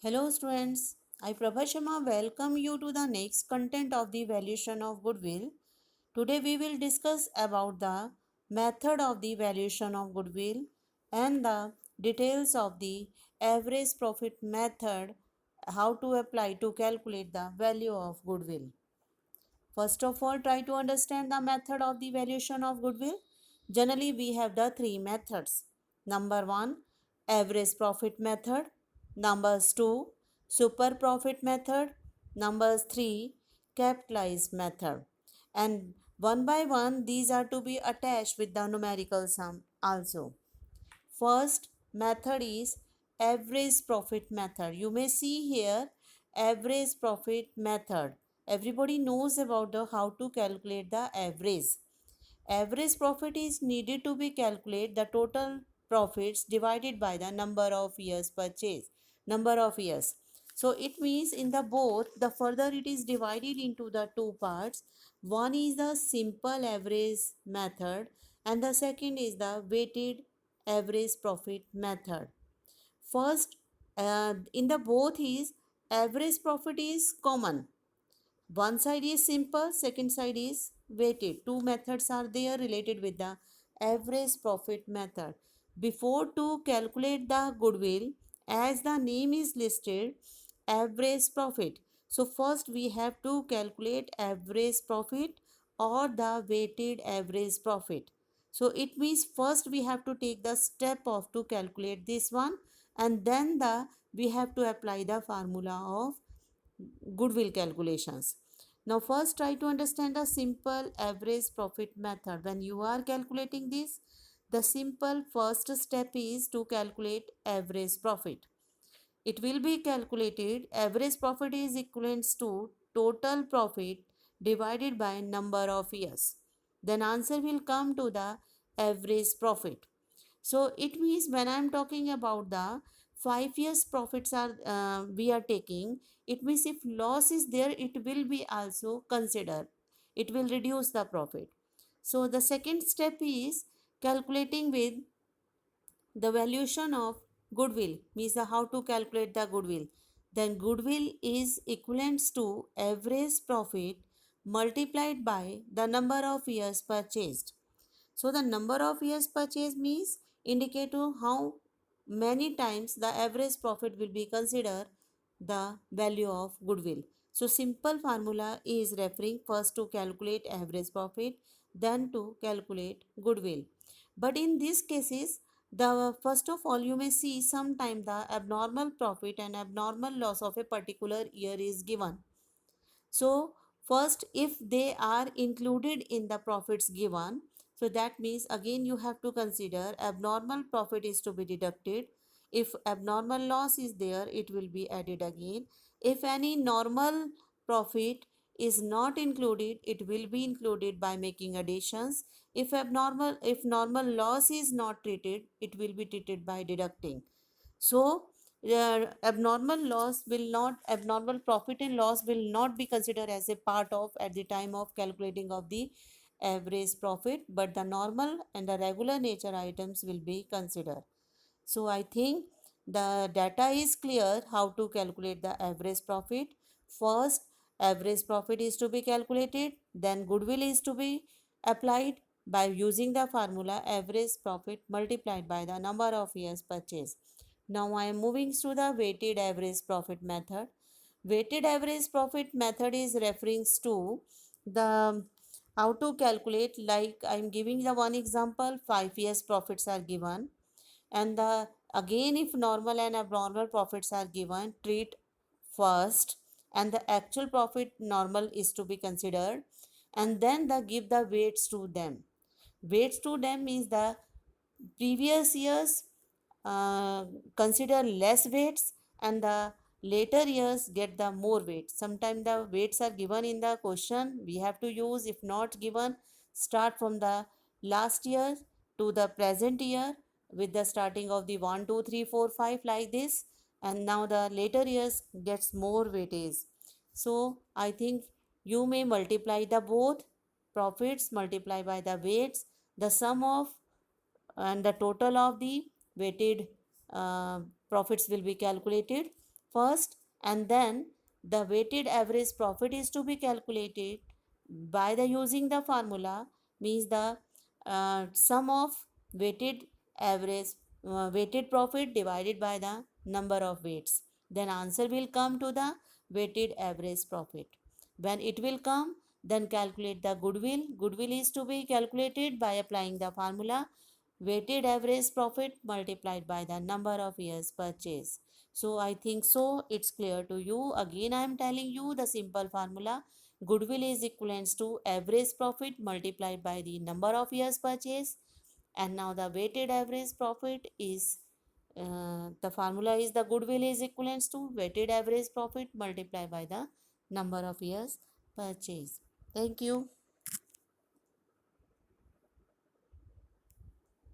Hello students, I Prabha Sharma welcome you to the next content of the valuation of goodwill. Today we will discuss about the method of the valuation of goodwill and the details of the average profit method, how to apply to calculate the value of goodwill. First of all, try to understand the method of the valuation of goodwill. Generally, we have the three methods. Number one, average profit method. Numbers two, super profit method. Numbers three, capitalized method. And one by one, these are to be attached with the numerical sum also. First method is average profit method. You may see here average profit method. Everybody knows about the how to calculate the average. Average profit is needed to be calculate the total profits divided by the number of years purchase. Number of years. So it means in the both the further it is divided into the two parts. One is the simple average method and the second is the weighted average profit method. First, in the both is average profit is common. One side is simple, second side is weighted. Two methods are there related with the average profit method. Before to calculate the goodwill, as the name is listed, average profit. So first we have to calculate average profit or the weighted average profit. So it means first we have to take the step of to calculate this one, and then the we have to apply the formula of goodwill calculations. Now first try to understand the simple average profit method. When you are calculating this, the simple first step is to calculate average profit. It will be calculated average profit is equivalent to total profit divided by number of years. Then answer will come to the average profit. So it means when I am talking about the 5 years profits are we are taking, it means if loss is there, it will be also considered. It will reduce the profit. So the second step is calculating with the valuation of goodwill, means the how to calculate the goodwill. Then goodwill is equivalent to average profit multiplied by the number of years purchased. So the number of years purchased means indicate to how many times the average profit will be considered the value of goodwill. So simple formula is referring first to calculate average profit, then to calculate goodwill. But in these cases, the first of all you may see sometime the abnormal profit and abnormal loss of a particular year is given. So first if they are included in the profits given, so that means again you have to consider abnormal profit is to be deducted. If abnormal loss is there, it will be added again. If any normal profit is not included, it will be included by making additions. If normal loss is not treated, it will be treated by deducting. So abnormal profit and loss will not be considered as a part of at the time of calculating of the average profit, but the normal and the regular nature items will be considered. So I think the data is clear how to calculate the average profit. First, average profit is to be calculated, then goodwill is to be applied by using the formula average profit multiplied by the number of years purchased. Now I am moving to the weighted average profit method. Weighted average profit method is referring to the how to calculate, like I am giving the one example. 5 years profits are given, and the again if normal and abnormal profits are given, treat first, and the actual profit normal is to be considered, and then the give the weights to them. Weights to them means the previous years consider less weights, and the later years get the more weights. Sometimes the weights are given in the question, we have to use. If not given, start from the last year to the present year with the starting of the 1 2 3 4 5 like this, and now the later years gets more weightage. So I think you may multiply the both profits multiply by the weights, the sum of and the total of the weighted uh, profits will be calculated. first, and then the weighted average profit is to be calculated by the using the formula, means the sum of weighted average weighted profit divided by the number of weights. Then answer will come to the weighted average profit. When it will come, then calculate the goodwill. Goodwill is to be calculated by applying the formula weighted average profit multiplied by the number of years purchase. So I think so it's clear to you. Again I am telling you the simple formula. Goodwill is equivalent to average profit multiplied by the number of years purchase. And now the weighted average profit is the formula is the goodwill is equivalent to weighted average profit multiplied by the number of years purchase. Thank you.